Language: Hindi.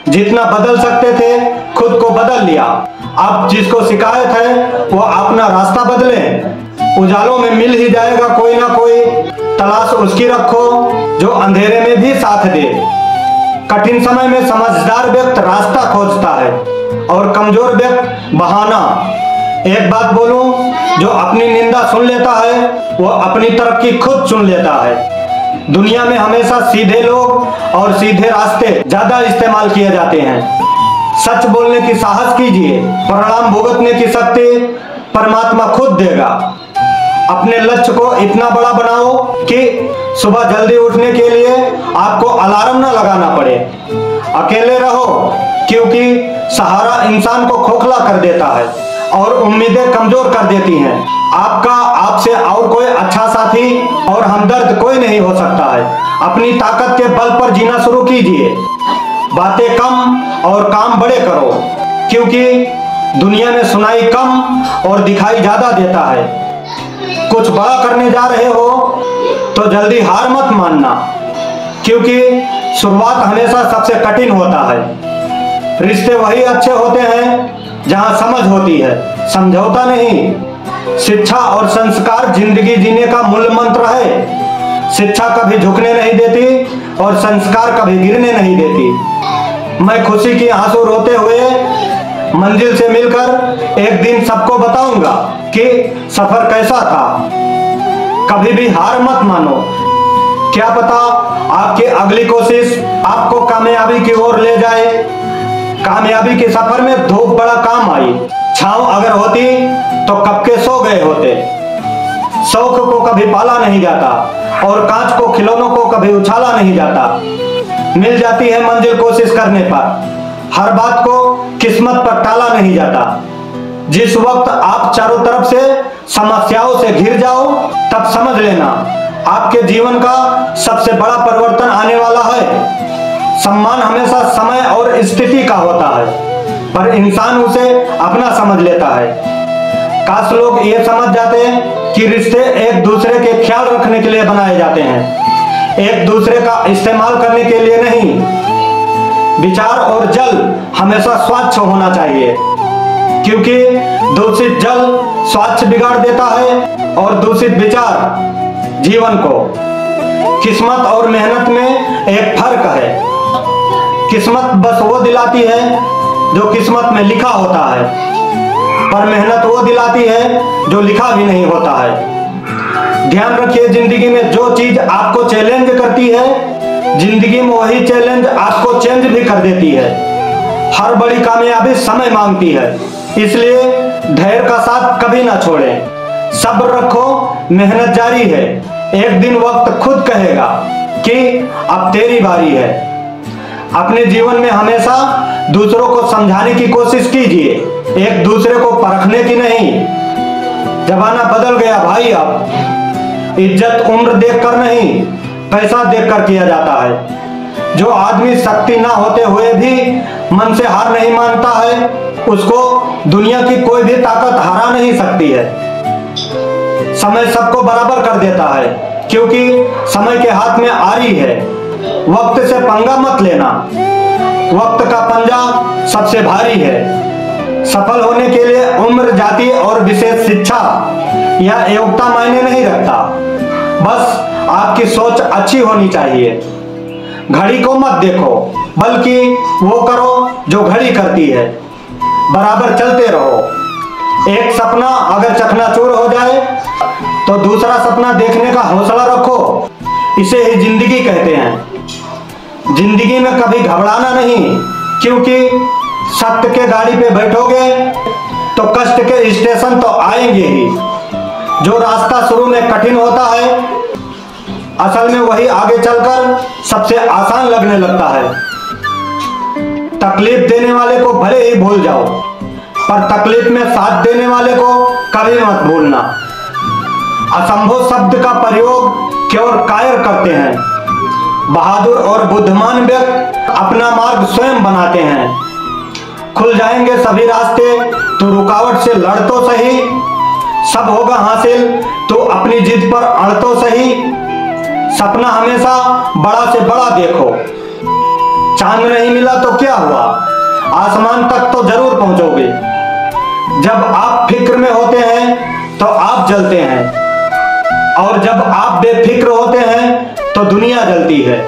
जितना बदल सकते थे खुद को बदल लिया। अब जिसको शिकायत है वो अपना रास्ता बदले। उजालों में मिल ही जाएगा कोई ना कोई, तलाश उसकी रखो जो अंधेरे में भी साथ दे। कठिन समय में समझदार व्यक्ति रास्ता खोजता है और कमजोर व्यक्ति बहाना। एक बात बोलूं, जो अपनी निंदा सुन लेता है वो अपनी तरक्की खुद चुन लेता है। दुनिया में हमेशा सीधे लोग और सीधे रास्ते ज्यादा इस्तेमाल किए जाते हैं। सच बोलने की साहस कीजिए, परिणाम भुगतने की शक्ति परमात्मा खुद देगा। अपने लक्ष्य को इतना बड़ा बनाओ कि सुबह जल्दी उठने के लिए आपको अलार्म ना लगाना पड़े। अकेले रहो, क्योंकि सहारा इंसान को खोखला कर देता है और उम्मीदें कमजोर कर देती हैं। आपका आपसे और कोई अच्छा साथी और हमदर्द कोई नहीं हो सकता है। अपनी ताकत के बल पर जीना शुरू कीजिए। बातें कम और काम बड़े करो, क्योंकि दुनिया में सुनाई कम और दिखाई ज्यादा देता है। कुछ बड़ा करने जा रहे हो तो जल्दी हार मत मानना, क्योंकि शुरुआत हमेशा सबसे कठिन होता है। रिश्ते वही अच्छे होते हैं जहां समझ होती है, समझौता नहीं। शिक्षा और संस्कार जिंदगी जीने का मूल मंत्र है। शिक्षा कभी झुकने नहीं देती और संस्कार कभी गिरने नहीं देती। मैं खुशी की आंसू रोते हुए मंजिल से मिलकर एक दिन सबको बताऊंगा कि सफर कैसा था। कभी भी हार मत मानो, क्या पता आपकी अगली कोशिश आपको कामयाबी की ओर ले जाए। कामयाबी के सफर में धूप बड़ा काम आई। छांव अगर होती तो कब के सो गए होते। शौक को कभी पाला नहीं जाता और कांच को खिलौनों को कभी उछाला नहीं जाता। मिल जाती है मंजिल कोशिश करने पर। हर बात को किस्मत पर टाला नहीं जाता। जिस वक्त आप चारों तरफ से समस्याओं से घिर जाओ तब समझ लेना आपके जीवन का सबसे बड़ा परिवर्तन आने वाला है। सम्मान हमेशा समय और स्थिति का होता है, पर इंसान उसे अपना समझ लेता है। काश लोग ये समझ जाते कि रिश्ते एक दूसरे के ख्याल रखने के लिए बनाए जाते हैं, एक दूसरे का इस्तेमाल करने के लिए नहीं। विचार और जल हमेशा स्वच्छ होना चाहिए, क्योंकि दूषित जल स्वास्थ्य बिगाड़ देता है और दूषित विचार जीवन को। किस्मत और मेहनत में एक फर्क है। किस्मत बस वो दिलाती है जो किस्मत में लिखा होता है, पर मेहनत वो दिलाती है जो लिखा भी नहीं होता है। ध्यान रखिए, जिंदगी में जो चीज आपको चैलेंज करती है, जिंदगी में वही चैलेंज आपको चेंज भी कर देती है। हर बड़ी कामयाबी समय मांगती है, इसलिए धैर्य का साथ कभी ना छोड़ें। सब्र रखो, मेहनत जारी है। एक दिन वक्त खुद कहेगा कि अब तेरी बारी है। अपने जीवन में हमेशा दूसरों को समझाने की कोशिश कीजिए, एक दूसरे को परखने की नहीं। जमाना बदल गया भाई। अब इज्जत उम्र देखकर नहीं, पैसा देखकर किया जाता है। जो आदमी शक्ति ना होते हुए भी मन से हार नहीं मानता है, उसको दुनिया की कोई भी ताकत हरा नहीं सकती है। समय सबको बराबर कर देता है, क्योंकि समय के हाथ में आरी है। वक्त से पंगा मत लेना, वक्त का पंजा सबसे भारी है। सफल होने के लिए उम्र, जाति और विशेष शिक्षा या योग्यता मायने नहीं रखता। बस आपकी सोच अच्छी होनी चाहिए। घड़ी को मत देखो, बल्कि वो करो जो घड़ी करती है। बराबर चलते रहो। एक सपना अगर चकनाचूर हो जाए तो दूसरा सपना देखने का हौसला रखो। इसे ही जिंदगी कहते हैं। जिंदगी में कभी घबराना नहीं, क्योंकि सत्य के गाड़ी पे बैठोगे तो कष्ट के स्टेशन तो आएंगे ही। जो रास्ता शुरू में कठिन होता है, असल में वही आगे चलकर सबसे आसान लगने लगता है। तकलीफ देने वाले को भले ही भूल जाओ, पर तकलीफ में साथ देने वाले को कभी मत भूलना। असंभव शब्द का प्रयोग केवल कायर करते हैं। बहादुर और बुद्धिमान व्यक्ति अपना मार्ग स्वयं बनाते हैं। खुल जाएंगे सभी रास्ते, तो रुकावट से लड़ तो सही। सब होगा हासिल, तो अपनी जिद पर अड़ तो सही। सपना हमेशा बड़ा से बड़ा देखो। चांद नहीं मिला तो क्या हुआ, आसमान तक तो जरूर पहुंचोगे। जब आप फिक्र में होते हैं तो आप जलते हैं, और जब आप बेफिक्र होते हैं तो दुनिया जलती है।